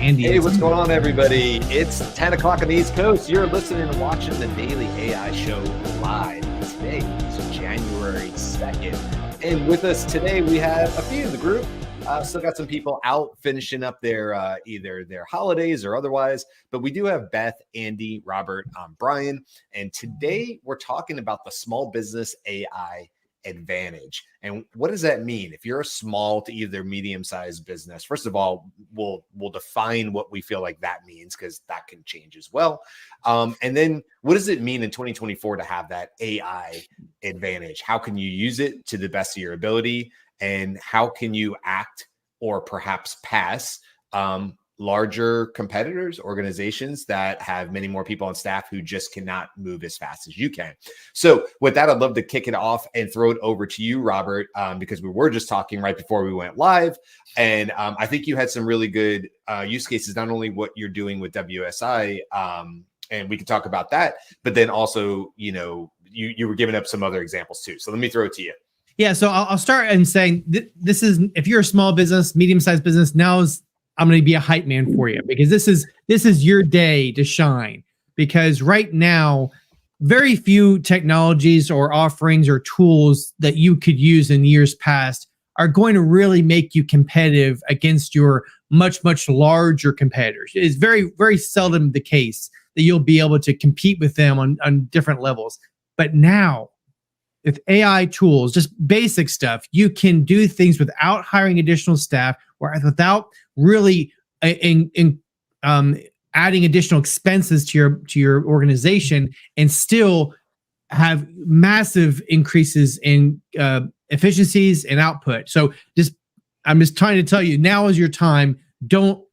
Andy. Hey, what's going on, everybody? It's 10 o'clock on the East Coast. You're listening and watching the Daily AI Show live. Today is January 2nd. And with us today, we have a few in the group. Still got some people out finishing up their either their holidays or otherwise. But we do have Beth, Andy, Robert, Brian. And today we're talking about the small business AI advantage. And what does that mean? If you're a small to either medium-sized business, first of all, we'll define what we feel like that means, because that can change as well. And then what does it mean in 2024 to have that AI advantage? How can you use it to the best of your ability? And how can you act or perhaps pass larger competitors, organizations that have many more people on staff who just cannot move as fast as you can? So with that, I'd love to kick it off and throw it over to you, Robert, because we were just talking right before we went live. And I think you had some really good use cases, not only what you're doing with WSI, and we can talk about that, but then also, you were giving up some other examples too. So let me throw it to you. Yeah, so I'll start in saying this is, if you're a small business, medium-sized business, I'm going to be a hype man for you, because this is your day to shine. Because right now, very few technologies or offerings or tools that you could use in years past are going to really make you competitive against your much, much larger competitors. It's very, very seldom the case that you'll be able to compete with them on different levels. But now, with AI tools, just basic stuff, you can do things without hiring additional staff or without really adding additional expenses to your organization, and still have massive increases in efficiencies and output. So I'm just trying to tell you, now is your time. Don't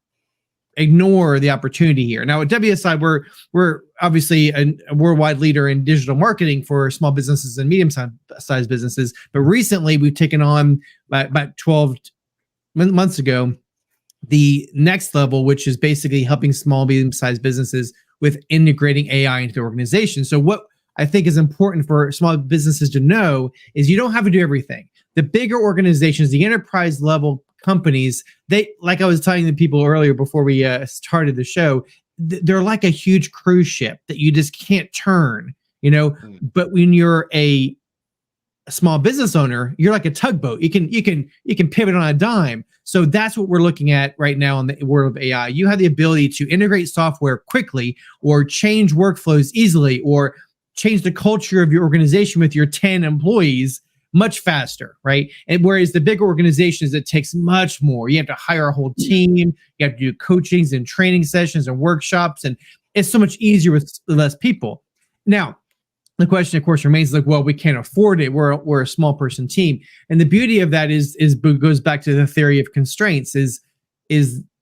ignore the opportunity here. Now at WSI, we're obviously a worldwide leader in digital marketing for small businesses and medium-sized businesses. But recently, we've taken on about 12 months ago the next level, which is basically helping small, medium-sized businesses with integrating AI into the organization. So what I think is important for small businesses to know is you don't have to do everything. The bigger organizations, the enterprise level companies, they, like I was telling the people earlier before we started the show, they're like a huge cruise ship that you just can't turn, But when you're a small business owner, you're like a tugboat. You can pivot on a dime. So that's what we're looking at right now in the world of AI. You have the ability to integrate software quickly, or change workflows easily, or change the culture of your organization with your 10 employees much faster, right? And whereas the big organizations, it takes much more. You have to hire a whole team. You have to do coachings and training sessions and workshops, and it's so much easier with less people. Now, the question, of course, remains like, well, we can't afford it. We're a small person team, and the beauty of that is goes back to the theory of constraints. Is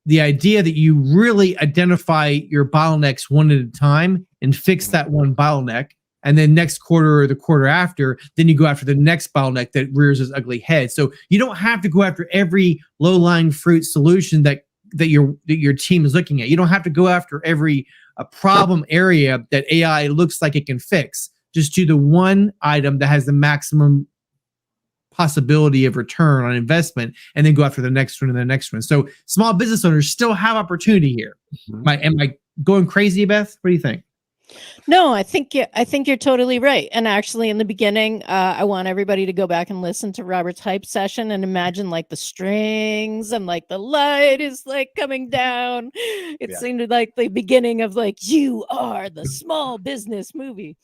the idea that you really identify your bottlenecks one at a time and fix that one bottleneck. And then next quarter or the quarter after, then you go after the next bottleneck that rears its ugly head. So you don't have to go after every low-lying fruit solution that your team is looking at. You don't have to go after every problem area that AI looks like it can fix. Just do the one item that has the maximum possibility of return on investment, and then go after the next one and the next one. So small business owners still have opportunity here. Am I going crazy, Beth? What do you think? No, I think you're totally right. And actually, in the beginning, I want everybody to go back and listen to Robert's hype session and imagine like the strings and like the light is like coming down. It seemed like the beginning of like, you are the small business movie.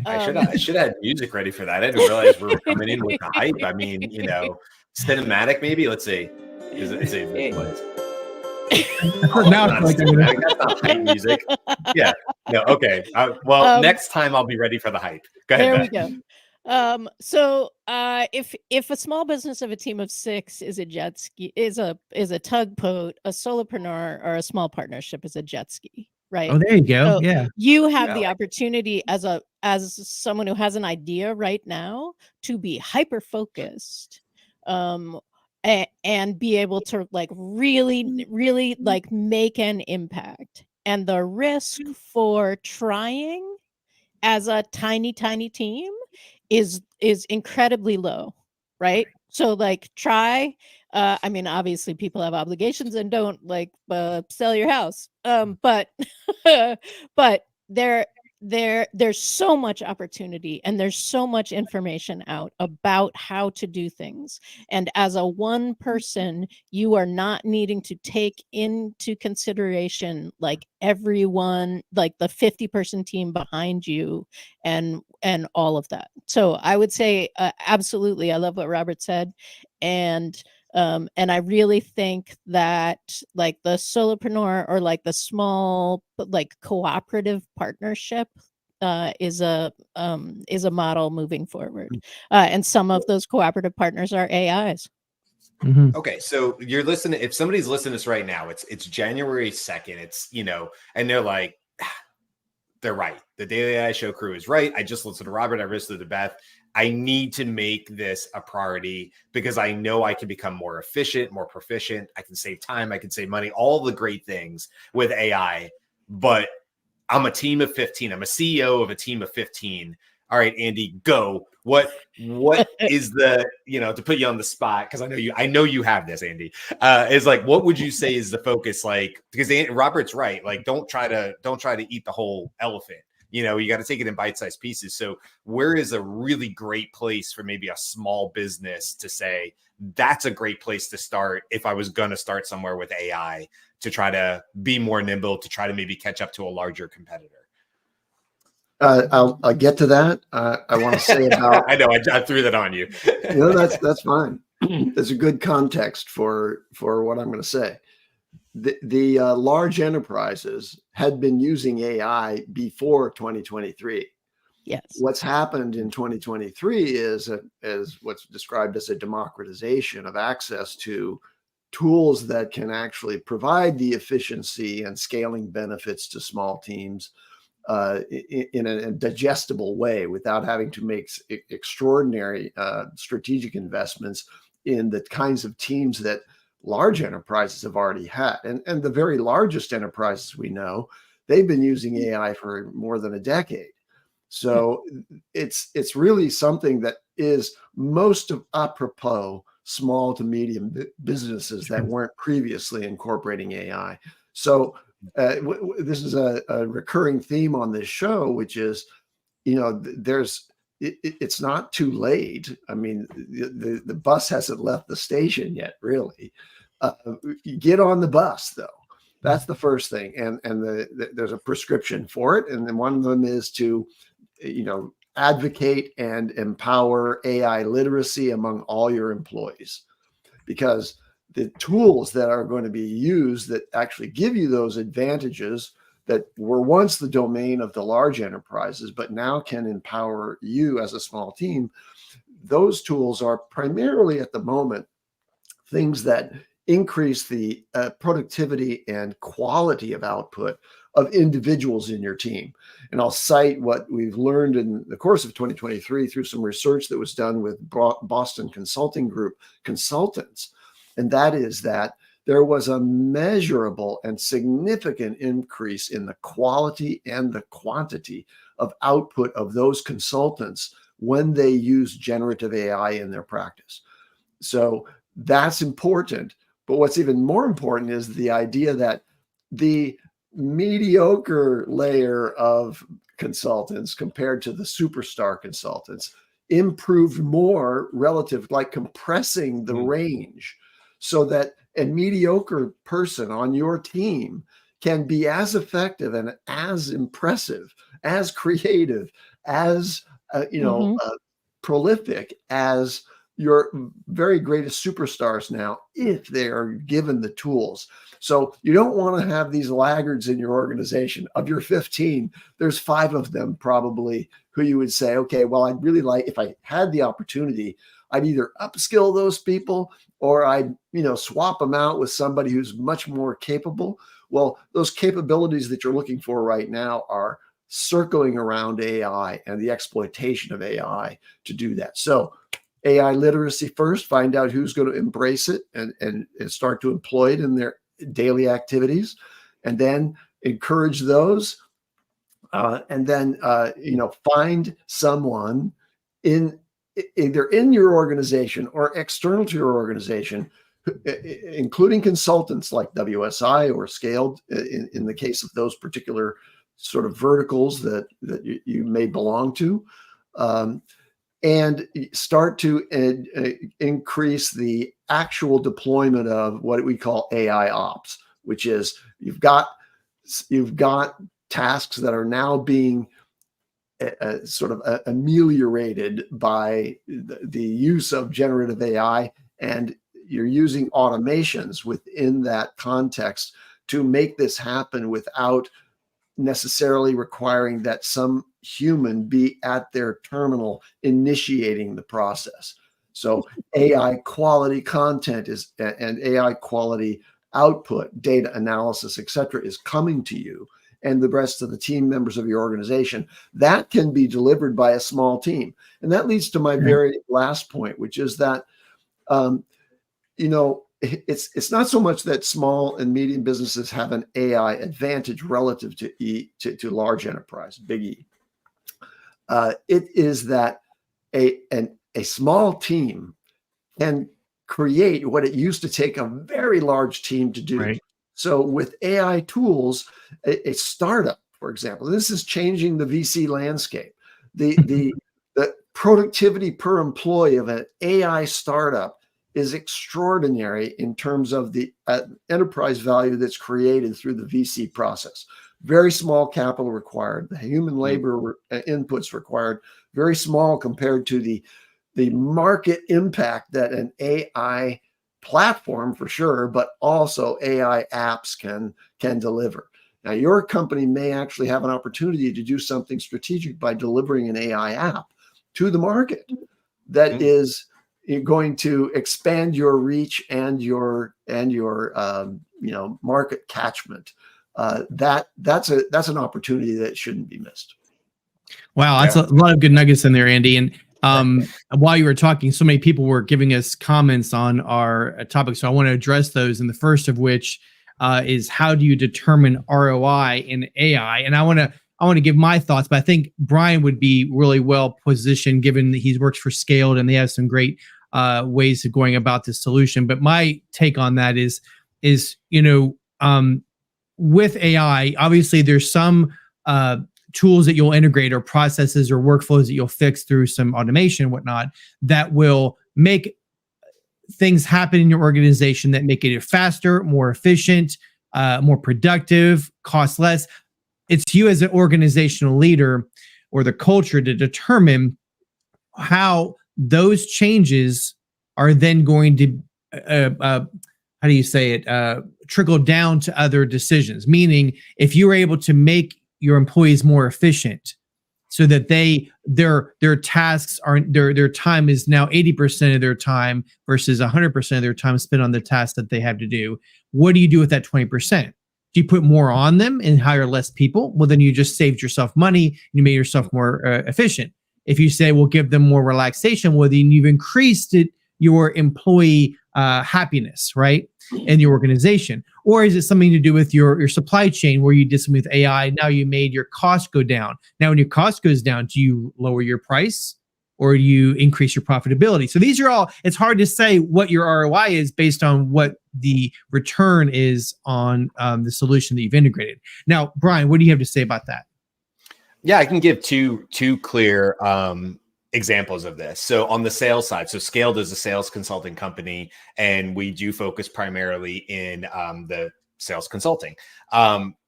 I should have had music ready for that. I didn't realize we were coming in with the hype. I mean, cinematic maybe. Let's see. Is it now that's not hype music. Yeah. No. Okay. Next time I'll be ready for the hype. Go ahead. There we go. So if a small business of a team of 6 is a jet ski, is a tugboat, a solopreneur or a small partnership is a jet ski, right? Oh, there you go. So yeah. You have the opportunity as someone who has an idea right now to be hyper focused. And be able to like really like make an impact. And the risk for trying as a tiny team is incredibly low, right? So like try I mean, obviously, people have obligations and don't like sell your house. But but there's so much opportunity and there's so much information out about how to do things. And as a one person, you are not needing to take into consideration like everyone, like the 50-person team behind you and all of that. So I would say absolutely, I love what Robert said. And I really think that like the solopreneur or like the small but like cooperative partnership is a model moving forward. And some of those cooperative partners are AIs. Mhm. Okay, so you're listening. If somebody's listening to this right now, it's January 2nd. It's, and they're like, they're right. The Daily AI Show crew is right. I just listened to Robert. I listened to Beth. I need to make this a priority because I know I can become more efficient, more proficient. I can save time. I can save money, all the great things with AI. But I'm a team of 15. I'm a CEO of a team of 15. All right, Andy, go. What is the, to put you on the spot, because I know you have this, Andy, is like, what would you say is the focus? Like, because Robert's right. Like, don't try to eat the whole elephant. You got to take it in bite-sized pieces. So where is a really great place for maybe a small business to say, that's a great place to start if I was going to start somewhere with AI to try to be more nimble, to try to maybe catch up to a larger competitor? I'll get to that. I want to say about. I know I threw that on you. No, that's fine. There's a good context for what I'm going to say. The large enterprises had been using AI before 2023. Yes. What's happened in 2023 is what's described as a democratization of access to tools that can actually provide the efficiency and scaling benefits to small teams in a digestible way without having to make extraordinary strategic investments in the kinds of teams that large enterprises have already had. And the very largest enterprises we know, they've been using AI for more than a decade. So it's really something that is most of apropos small to medium businesses that weren't previously incorporating AI. So this is a recurring theme on this show, which is, it's not too late. I mean, the bus hasn't left the station yet, really. Get on the bus, though. That's the first thing. And there's a prescription for it. And then one of them is to, advocate and empower AI literacy among all your employees, because the tools that are going to be used that actually give you those advantages that were once the domain of the large enterprises, but now can empower you as a small team, those tools are primarily at the moment things that increase the productivity and quality of output of individuals in your team. And I'll cite what we've learned in the course of 2023 through some research that was done with Boston Consulting Group consultants. And that is that there was a measurable and significant increase in the quality and the quantity of output of those consultants when they use generative AI in their practice. So that's important. But what's even more important is the idea that the mediocre layer of consultants compared to the superstar consultants improved more relative, like compressing the range, so that a mediocre person on your team can be as effective and as impressive, as creative, as prolific as your very greatest superstars now, if they are given the tools. So you don't want to have these laggards in your organization. Of your 15, there's 5 of them probably who you would say, okay, well, I'd really like, if I had the opportunity, I'd either upskill those people or I'd, swap them out with somebody who's much more capable. Well, those capabilities that you're looking for right now are circling around AI and the exploitation of AI to do that. So AI literacy first, find out who's going to embrace it and start to employ it in their daily activities, and then encourage those. And then, find someone either in your organization or external to your organization including consultants like WSI or Scaled, in the case of those particular sort of verticals that you may belong to, and start to increase the actual deployment of what we call AI ops, which is you've got tasks that are now being sort of ameliorated by the use of generative AI, and you're using automations within that context to make this happen without necessarily requiring that some human be at their terminal initiating the process. So AI quality content and AI quality output, data analysis, et cetera, is coming to you and the rest of the team members of your organization. That can be delivered by a small team. And that leads to my very last point, which is that, it's not so much that small and medium businesses have an AI advantage relative to large enterprise, big E. It is that a small team can create what it used to take a very large team to do. Right. So with AI tools, a startup, for example, this is changing the VC landscape. The productivity per employee of an AI startup is extraordinary in terms of the enterprise value that's created through the VC process. Very small capital required. The human labor inputs required, very small compared to the market impact that an AI platform, for sure, but also AI apps can deliver. Now, your company may actually have an opportunity to do something strategic by delivering an AI app to the market that is going to expand your reach and your market catchment. That's an opportunity that shouldn't be missed. Wow, that's a lot of good nuggets in there, Andy. And while you were talking, so many people were giving us comments on our topic, so I want to address those. And the first of which is, how do you determine ROI in AI? And I want to give my thoughts, but I think Brian would be really well positioned, given that he works for Scaled and they have some great ways of going about this solution. But my take on that is with AI, obviously there's some tools that you'll integrate or processes or workflows that you'll fix through some automation and whatnot that will make things happen in your organization that make it faster, more efficient, more productive, cost less. It's you as an organizational leader or the culture to determine how those changes are then going to, how do you say it, trickle down to other decisions. Meaning, if you're able to make your employees more efficient so that their tasks are, their time is now 80% of their time versus 100% of their time spent on the tasks that they have to do, what do you do with that 20%? Do you put more on them and hire less people? Well, then you just saved yourself money and you made yourself more efficient. If you say, we'll give them more relaxation, well, then you've increased your employee happiness, right, in your organization. Or is it something to do with your supply chain, where you did something with AI? Now you made your cost go down. Now, when your cost goes down, do you lower your price or do you increase your profitability? So these are all, it's hard to say what your ROI is based on what the return is on the solution that you've integrated. Now, Brian, what do you have to say about that? Yeah, I can give two clear examples of this. So on the sales side, so Scaled is a sales consulting company, and we do focus primarily in the sales consulting.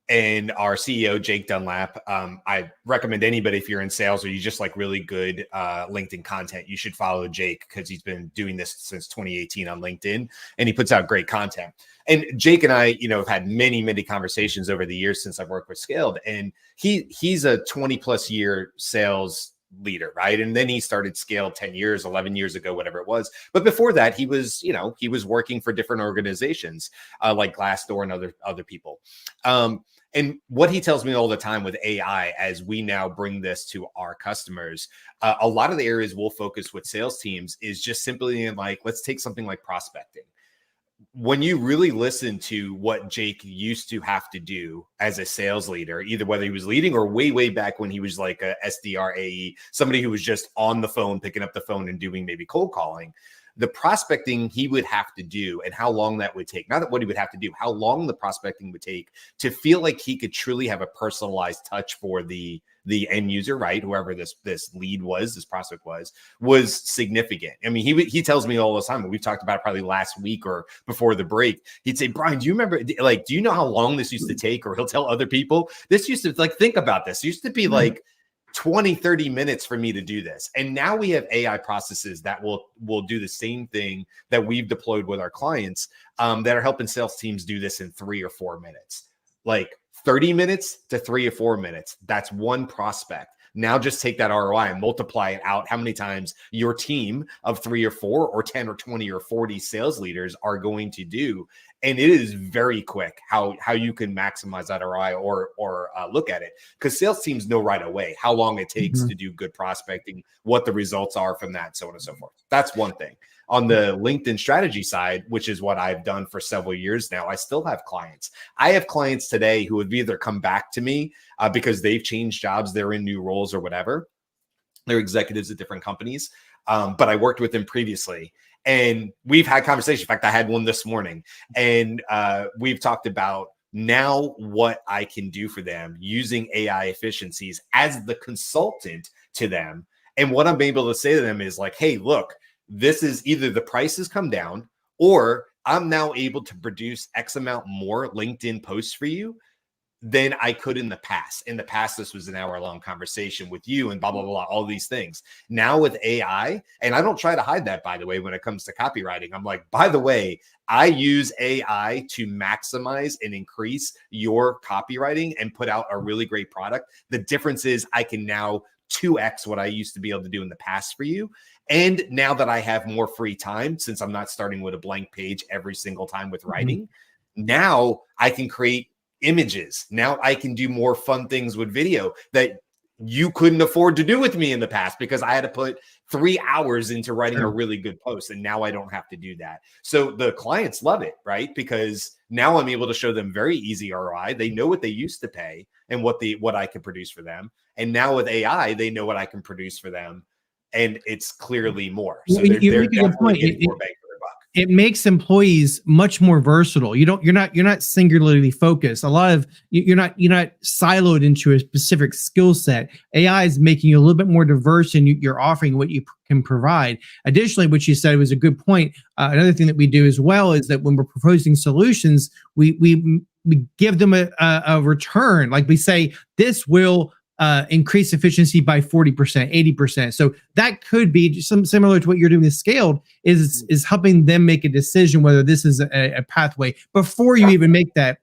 And our CEO, Jake Dunlap, I recommend anybody, if you're in sales or you just like really good LinkedIn content, you should follow Jake, because he's been doing this since 2018 on LinkedIn, and he puts out great content. And Jake and I, have had many, many conversations over the years since I've worked with Scaled, and he's a 20 plus year sales leader, right? And then he started Scaled 10 years, 11 years ago, whatever it was. But before that, he was working for different organizations like Glassdoor and other people. And what he tells me all the time with AI, as we now bring this to our customers, a lot of the areas we'll focus with sales teams is just simply in, like, let's take something like prospecting. When you really listen to what Jake used to have to do as a sales leader, either whether he was leading or way back when he was like a SDR AE, somebody who was just on the phone, picking up the phone and doing maybe cold calling, the prospecting he would have to do and how long that would take, not that what he would have to do, how long the prospecting would take to feel like he could truly have a personalized touch for the end user, right? Whoever this lead was, this prospect was significant. I mean, he tells me all the time, and we've talked about it probably last week or before the break. He'd say, Brian, do you remember, like, do you know how long this used to take? Or he'll tell other people, this used to, like, think about this. It used to be like 20, 30 minutes for me to do this. And now we have AI processes that will do the same thing that we've deployed with our clients, that are helping sales teams do this in 3 or 4 minutes. Like 30 minutes to 3 or 4 minutes. That's one prospect. Now just take that ROI and multiply it out how many times your team of 3 or 4 or 10 or 20 or 40 sales leaders are going to do. And it is very quick how you can maximize that ROI or look at it, because sales teams know right away how long it takes to do good prospecting, what the results are from that, so on and so forth. That's one thing. On the LinkedIn strategy side, which is what I've done for several years now, I still have clients. I have clients today who have either come back to me because they've changed jobs, they're in new roles or whatever. They're executives at different companies, but I worked with them previously. And we've had conversations. In fact, I had one this morning, and we've talked about now what I can do for them using AI efficiencies as the consultant to them. And what I'm able to say to them is like, hey, look, this is either the prices come down or I'm now able to produce X amount more LinkedIn posts for you than I could in the past. In the past, this was an hour-long conversation with you and blah, blah, blah, all these things. Now with AI, and I don't try to hide that, by the way, when it comes to copywriting, I'm like, by the way, I use AI to maximize and increase your copywriting and put out a really great product. The difference is I can now 2x what I used to be able to do in the past for you. And now that I have more free time, since I'm not starting with a blank page every single time with writing, now I can create images. Now I can do more fun things with video that you couldn't afford to do with me in the past because I had to put 3 hours into writing a really good post. And now I don't have to do that. So the clients love it, right? Because now I'm able to show them very easy ROI. They know what they used to pay and what I can produce for them. And now with AI, they know what I can produce for them. And it's clearly more. So they're definitely getting more bang for their buck. It makes employees much more versatile. You're not singularly focused. A lot of you're not siloed into a specific skill set. AI is making you a little bit more diverse, and you're offering what you can provide. Additionally, what you said was a good point. Another thing that we do as well is that when we're proposing solutions, we give them a return. Like we say, this will increase efficiency by 40%, 80%. So that could be some similar to what you're doing with Scaled, is helping them make a decision whether this is a pathway before you even make that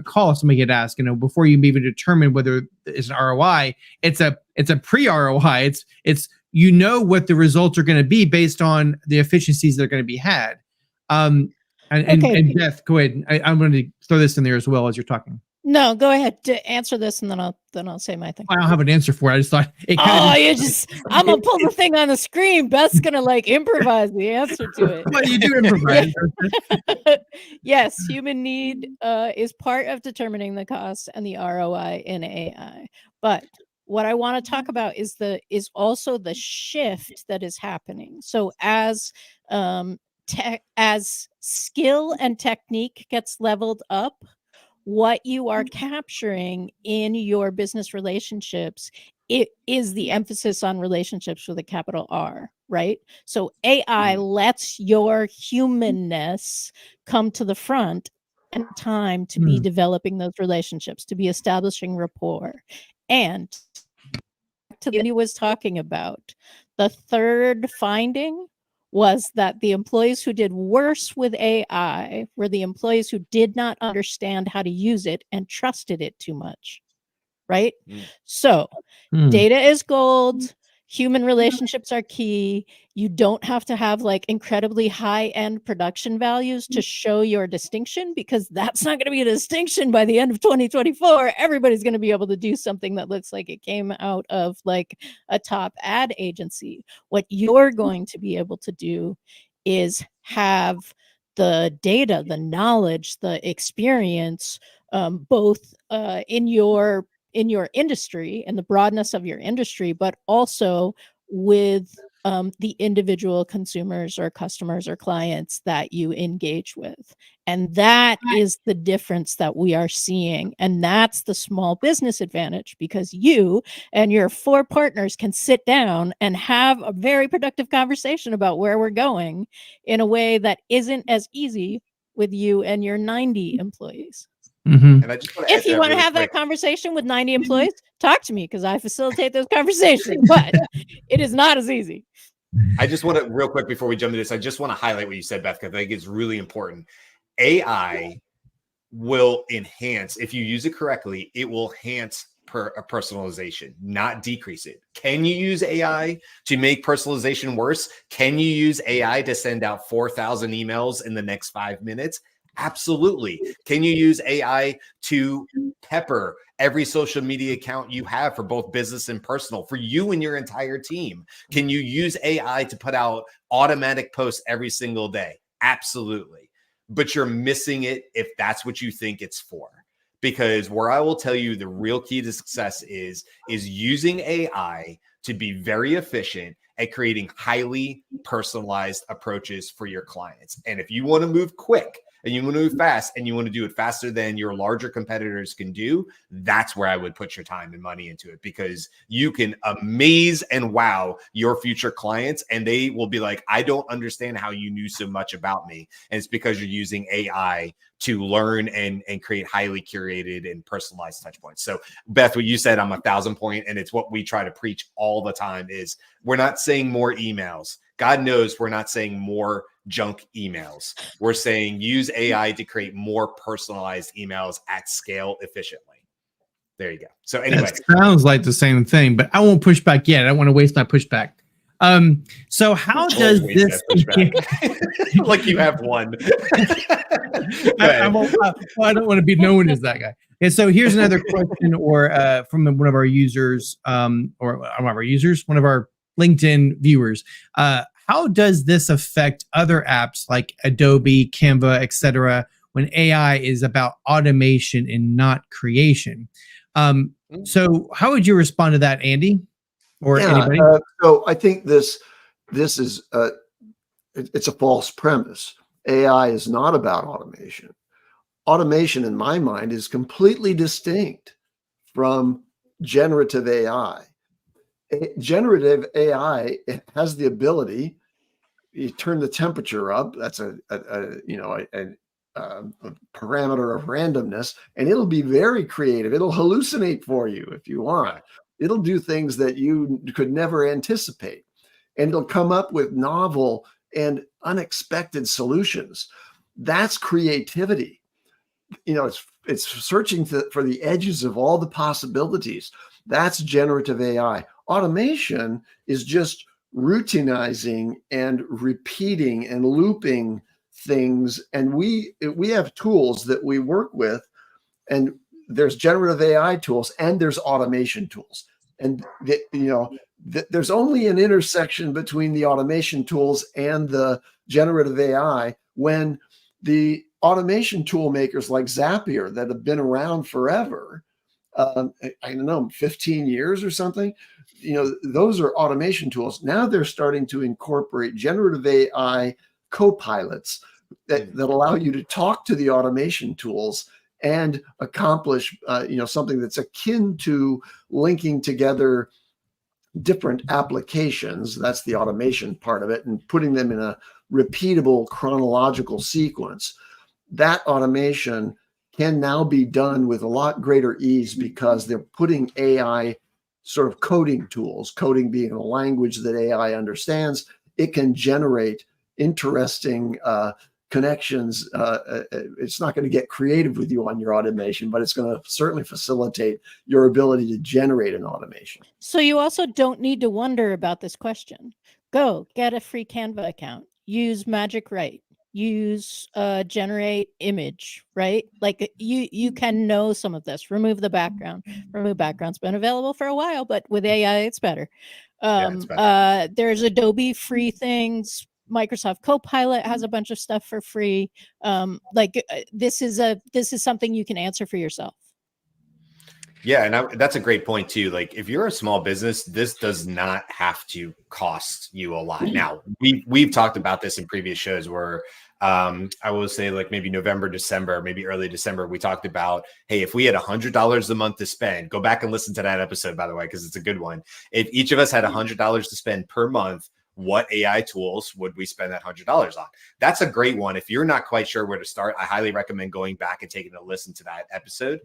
call. Somebody get asked, before you even determine whether it's an ROI. It's a pre-ROI. It's what the results are going to be based on the efficiencies that are going to be had. And Beth, go ahead. I'm going to throw this in there as well as you're talking. No, go ahead to answer this, and then I'll say my thing. I don't have an answer for it. I just thought it I'm gonna pull the thing on the screen. Beth's gonna improvise the answer to it. Well, you do improvise. Yes, human need is part of determining the cost and the ROI in AI. But what I want to talk about is also the shift that is happening. So as skill and technique gets leveled up, what you are capturing in your business relationships, it is the emphasis on relationships with a capital R, right? So AI lets your humanness come to the front and time to be developing those relationships, to be establishing rapport. And to what he was talking about, the third finding was that the employees who did worse with AI were the employees who did not understand how to use it and trusted it too much, right? So data is gold. Human relationships are key. You don't have to have incredibly high-end production values to show your distinction, because that's not going to be a distinction by the end of 2024. Everybody's going to be able to do something that looks like it came out of a top ad agency. What you're going to be able to do is have the data, the knowledge, the experience, both in your industry and the broadness of your industry, but also with the individual consumers or customers or clients that you engage with. And that is the difference that we are seeing. And that's the small business advantage, because you and your 4 partners can sit down and have a very productive conversation about where we're going in a way that isn't as easy with you and your 90 employees. Mm-hmm. And I just want to If you want to have that conversation with 90 employees, talk to me, because I facilitate those conversations, but it is not as easy. I just want to, real quick before we jump into this, I just want to highlight what you said, Beth, because I think it's really important. AI will enhance, if you use it correctly, it will enhance personalization, not decrease it. Can you use AI to make personalization worse? Can you use AI to send out 4,000 emails in the next 5 minutes? Absolutely. Can you use AI to pepper every social media account you have for both business and personal, for you and your entire team? Can you use AI to put out automatic posts every single day? Absolutely. But you're missing it if that's what you think it's for. Because where I will tell you the real key to success is using AI to be very efficient at creating highly personalized approaches for your clients. And if you want to move quick, and you want to move fast, and you want to do it faster than your larger competitors can do, that's where I would put your time and money into it, because you can amaze and wow your future clients, and they will be like, I don't understand how you knew so much about me. And it's because you're using AI to learn and create highly curated and personalized touch points. So Beth, what you said, I'm 1,000 point, and it's what we try to preach all the time, is we're not saying more emails. God knows we're not saying more junk emails. We're saying use AI to create more personalized emails at scale efficiently. There you go. So anyway, that sounds like the same thing, but I won't push back yet. I don't want to waste my pushback. So how does this like you have one? I don't want to be known as that guy. And so here's another question, or from one of our users, or one of our LinkedIn viewers. How does this affect other apps like Adobe, Canva, etc., when AI is about automation and not creation? So how would you respond to that, Andy, or anybody? So I think this is it's a false premise. AI is not about automation. Automation, in my mind, is completely distinct from generative AI. Generative AI, it has the ability, you turn the temperature up, that's a parameter of randomness, and it'll be very creative. It'll hallucinate for you if you want. It'll do things that you could never anticipate, and it'll come up with novel and unexpected solutions. That's creativity. It's searching for the edges of all the possibilities. That's generative AI. Automation is just routinizing and repeating and looping things. And we have tools that we work with, and there's generative AI tools and there's automation tools. And there's only an intersection between the automation tools and the generative AI when the automation tool makers like Zapier that have been around forever, I don't know, 15 years or something, those are automation tools. Now they're starting to incorporate generative AI co-pilots that allow you to talk to the automation tools and accomplish something that's akin to linking together different applications. That's the automation part of it, and putting them in a repeatable chronological sequence. That automation can now be done with a lot greater ease because they're putting AI sort of coding tools, coding being a language that AI understands. It can generate interesting connections. It's not going to get creative with you on your automation, but it's going to certainly facilitate your ability to generate an automation. So you also don't need to wonder about this question. Go get a free Canva account. Use Magic Write. Use generate image, right? Like you can know some of this. Remove the background. Remove background's been available for a while, but with AI, it's better. It's better. There's Adobe free things. Microsoft Copilot has a bunch of stuff for free. This is something you can answer for yourself. Yeah, and that's a great point too. Like, if you're a small business, this does not have to cost you a lot. Now, we've talked about this in previous shows where I will say, like, maybe November, December, maybe early December, we talked about, hey, if we had $100 a month to spend, go back and listen to that episode, by the way, because it's a good one. If each of us had $100 to spend per month, what AI tools would we spend that $100 on? That's a great one. If you're not quite sure where to start, I highly recommend going back and taking a listen to that episode,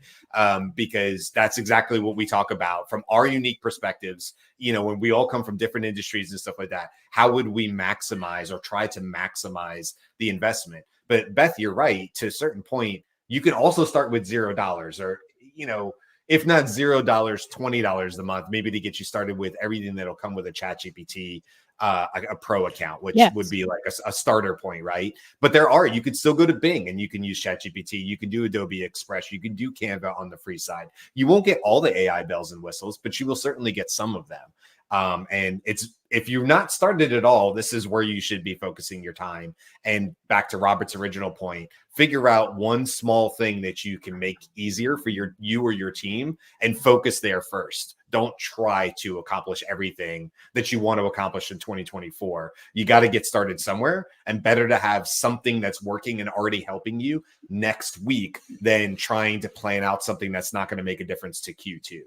because that's exactly what we talk about from our unique perspectives. You know, when we all come from different industries and stuff like that, how would we maximize or try to maximize the investment? But Beth, you're right. To a certain point, you can also start with $0 or, you know, if not $0, $20 a month, maybe to get you started with everything that'll come with a ChatGPT, a pro account, which would be like a starter point, right? But you could still go to Bing and you can use ChatGPT. You can do Adobe Express. You can do Canva on the free side. You won't get all the AI bells and whistles, but you will certainly get some of them. And if you're not started at all, this is where you should be focusing your time. And back to Robert's original point, figure out one small thing that you can make easier for you or your team and focus there first. Don't try to accomplish everything that you want to accomplish in 2024. You got to get started somewhere, and better to have something that's working and already helping you next week than trying to plan out something that's not going to make a difference to Q2.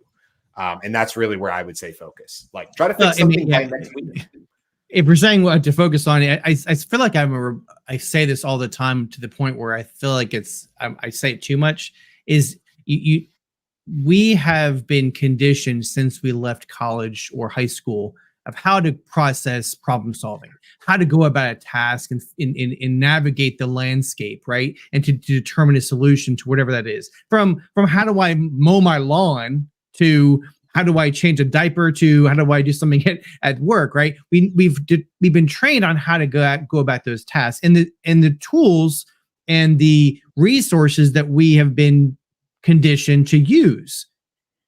And that's really where I would say focus. Like, try to fix something by next week. If we're saying what to focus on, I feel like I say this all the time to the point where I feel like I say it too much. Is we have been conditioned since we left college or high school of how to process problem solving, how to go about a task and navigate the landscape, right? And to determine a solution to whatever that is. From how do I mow my lawn to how do I change a diaper to how do I do something at work, right? We've been trained on how to go about those tasks, and the tools and the resources that we have been conditioned to use.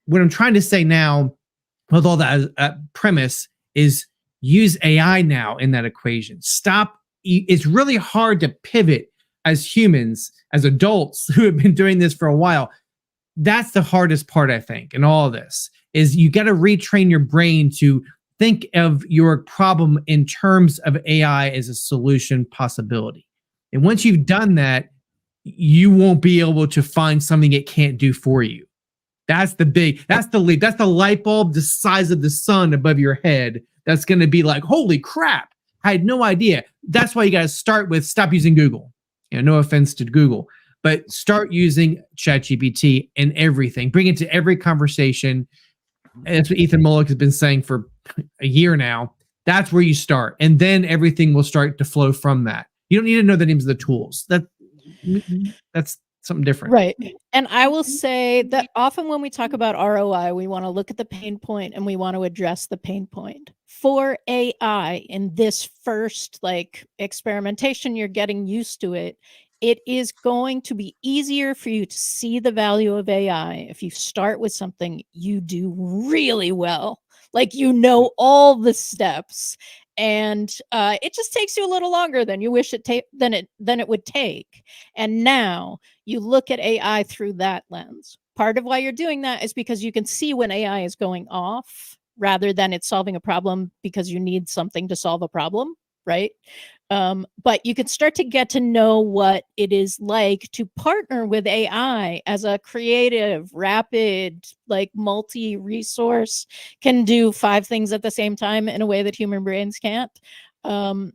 What I'm trying to say now, with all that premise, is use AI now in that equation. Stop. It's really hard to pivot as humans, as adults who have been doing this for a while. That's the hardest part, I think, in all of this, is you got to retrain your brain to think of your problem in terms of AI as a solution possibility. And once you've done that, you won't be able to find something it can't do for you. That's the light bulb the size of the sun above your head. That's going to be like, holy crap, I had no idea. That's why you got to start with stop using Google. You know, no offense to Google, but start using ChatGPT in everything. Bring it to every conversation. And that's what Ethan Mollick has been saying for a year now. That's where you start. And then everything will start to flow from that. You don't need to know the names of the tools. That's something different. Right. And I will say that often when we talk about ROI, we want to look at the pain point and we want to address the pain point. For AI, in this first experimentation, you're getting used to it. It is going to be easier for you to see the value of AI if you start with something you do really well, like you know all the steps, and it just takes you a little longer than you wish than it would take. And now you look at AI through that lens. Part of why you're doing that is because you can see when AI is going off rather than it's solving a problem because you need something to solve a problem, right? But you can start to get to know what it is like to partner with AI as a creative, rapid, multi-resource, can do 5 things at the same time in a way that human brains can't. And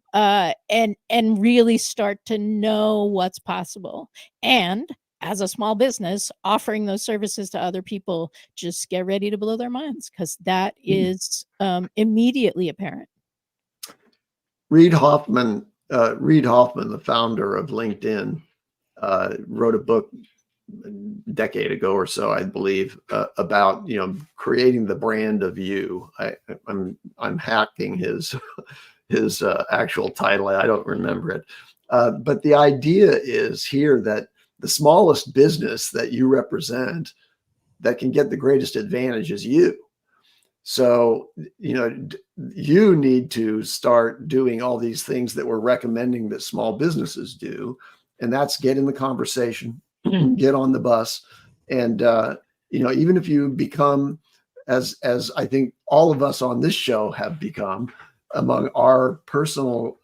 really start to know what's possible. And as a small business, offering those services to other people, just get ready to blow their minds, because that is immediately apparent. Reid Hoffman, the founder of LinkedIn, wrote a book a decade ago or so, I believe, about creating the brand of you. I'm hacking his actual title. I don't remember it, but the idea is here that the smallest business that you represent that can get the greatest advantage is you. So, you need to start doing all these things that we're recommending that small businesses do. And that's get in the conversation, get on the bus, and, even if you become, as I think all of us on this show have become among our personal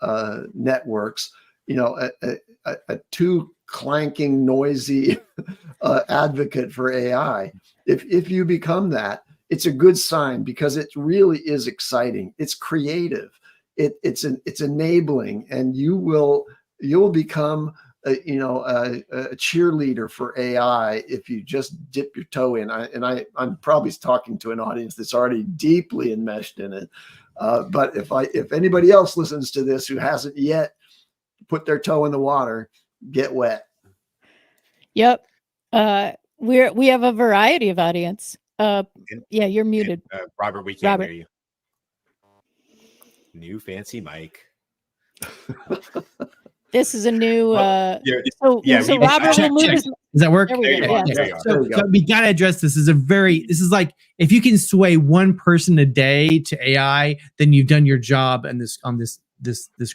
networks, a too clanking, noisy advocate for AI. If you become that, it's a good sign, because it really is exciting. It's creative. It's enabling, and you'll become a cheerleader for AI if you just dip your toe in. I'm probably talking to an audience that's already deeply enmeshed in it. But if anybody else listens to this who hasn't yet put their toe in the water, get wet. Yep. We have a variety of audience. Yeah, you're muted. Robert, we can't Robert. hear you. New fancy mic. This is a new. Well, So Robert will move. Does that work? There we go. Yeah. There you So, go. so we got to address this. This is like, if you can sway one person a day to AI, then you've done your job on this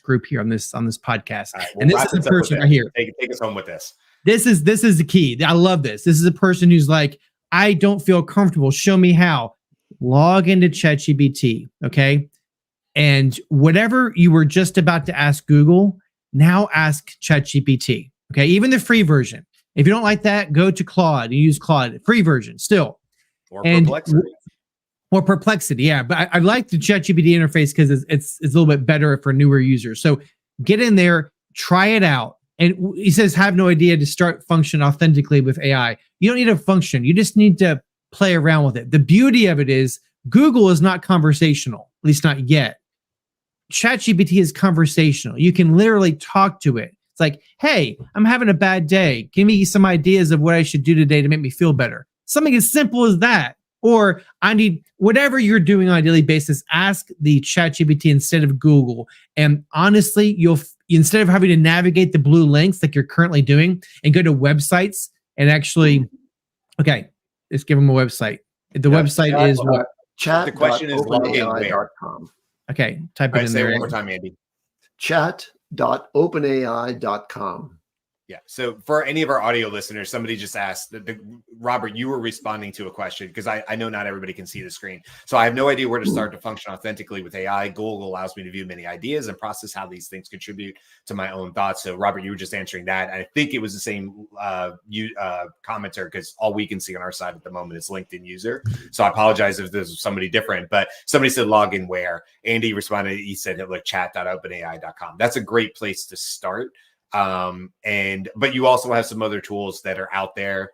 group here on this podcast. Right, and this is the person right here. Take us home with this. This is the key. I love this. This is a person who's like, I don't feel comfortable. Show me how. Log into ChatGPT, okay? And whatever you were just about to ask Google, now ask ChatGPT, okay? Even the free version. If you don't like that, go to Claude and use Claude. Free version still. Or Perplexity. Or Perplexity, yeah. But I like the ChatGPT interface because it's a little bit better for newer users. So get in there, try it out. And he says, have no idea to start function authentically with AI. You don't need a function. You just need to play around with it. The beauty of it is Google is not conversational, at least not yet. ChatGPT is conversational. You can literally talk to it. It's like, hey, I'm having a bad day. Give me some ideas of what I should do today to make me feel better. Something as simple as that. Or I need whatever you're doing on a daily basis, ask the ChatGPT instead of Google. And honestly, instead of having to navigate the blue links like you're currently doing and go to websites and actually, okay, let's give them a website. The website is what? The question is chat.openai.com. Okay, type it in say there. One more time, Andy. Chat.openai.com. Yeah. So for any of our audio listeners, somebody just asked, Robert, you were responding to a question because I know not everybody can see the screen. So I have no idea where to start to function authentically with AI. Google allows me to view many ideas and process how these things contribute to my own thoughts. So Robert, you were just answering that. And I think it was the same commenter, because all we can see on our side at the moment is LinkedIn user. So I apologize if this was somebody different, but somebody said log in where. Andy responded, he said like chat.openai.com. That's a great place to start. But you also have some other tools that are out there.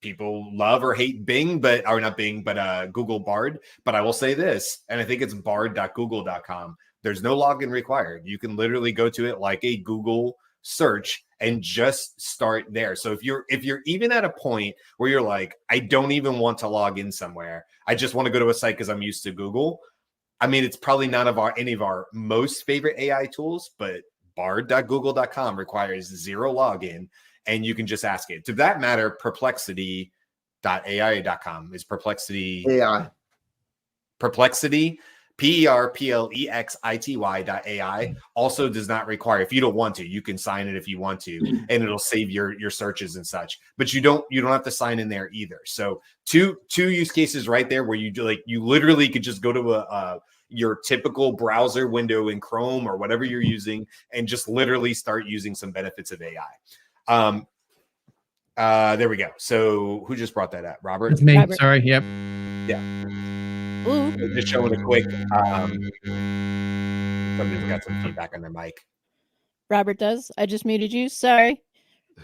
People love or hate Bing, Google Bard. But I will say this, and I think it's bard.google.com. There's no login required. You can literally go to it like a Google search and just start there. So if you're even at a point where you're like, I don't even want to log in somewhere, I just want to go to a site because I'm used to Google. I mean, it's probably not any of our most favorite AI tools, but bard.google.com requires zero login, and you can just ask it. To that matter, perplexity.ai.com is Perplexity AI. Perplexity, PERPLEXITY.ai also does not require, if you don't want to, you can sign it if you want to, and it'll save your searches and such. But you don't have to sign in there either. So two use cases right there where you literally could just go to your typical browser window in Chrome or whatever you're using and just literally start using some benefits of AI. There we go. So who just brought that up? Robert? It's me. Robert. Sorry. Yep. Yeah. Ooh. Just showing a quick. Somebody's got some feedback on their mic. Robert does. I just muted you. Sorry.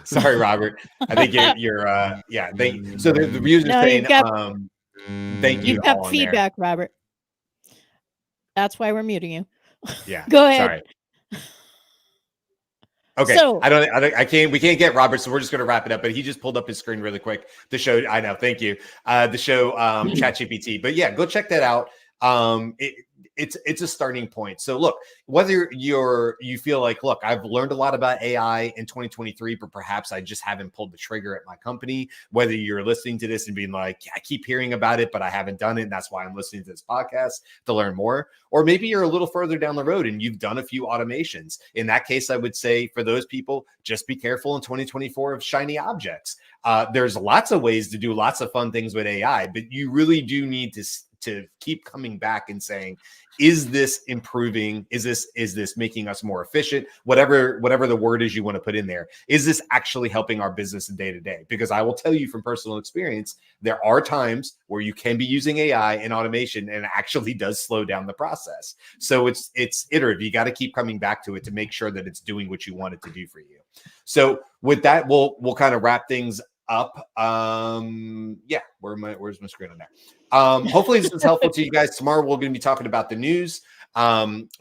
Sorry, Robert. I think you're yeah. So the user's saying, thank you. You've got feedback, Robert. That's why we're muting you. Yeah. Go ahead. Sorry. Okay. So, we can't get Robert, so we're just going to wrap it up. But he just pulled up his screen really quick to show. I know. Thank you. The show ChatGPT. But yeah, go check that out. it's a starting point. So look, whether you feel like, look, I've learned a lot about AI in 2023, but perhaps I just haven't pulled the trigger at my company. Whether you're listening to this and being like, I keep hearing about it, but I haven't done it, and that's why I'm listening to this podcast to learn more. Or maybe you're a little further down the road and you've done a few automations. In that case, I would say for those people, just be careful in 2024 of shiny objects. There's lots of ways to do lots of fun things with AI, but you really do need to keep coming back and saying, is this improving? Is this making us more efficient? Whatever the word is you want to put in there. Is this actually helping our business day to day? Because I will tell you from personal experience, there are times where you can be using AI and automation and it actually does slow down the process. So it's iterative. You got to keep coming back to it to make sure that it's doing what you want it to do for you. So with that, we'll kind of wrap things up. Yeah, where's my screen on there? Hopefully this was helpful to you guys. Tomorrow we're going to be talking about the news.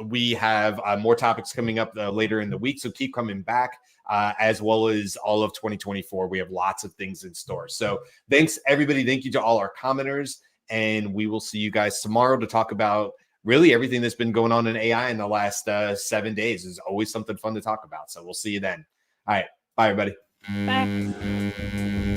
We have more topics coming up later in the week, so keep coming back, as well as all of 2024. We have lots of things in store. So thanks everybody. Thank you to all our commenters, and we will see you guys tomorrow to talk about really everything that's been going on in AI in the last 7 days. There's always something fun to talk about. So we'll see you then. All right. Bye, everybody. Bye.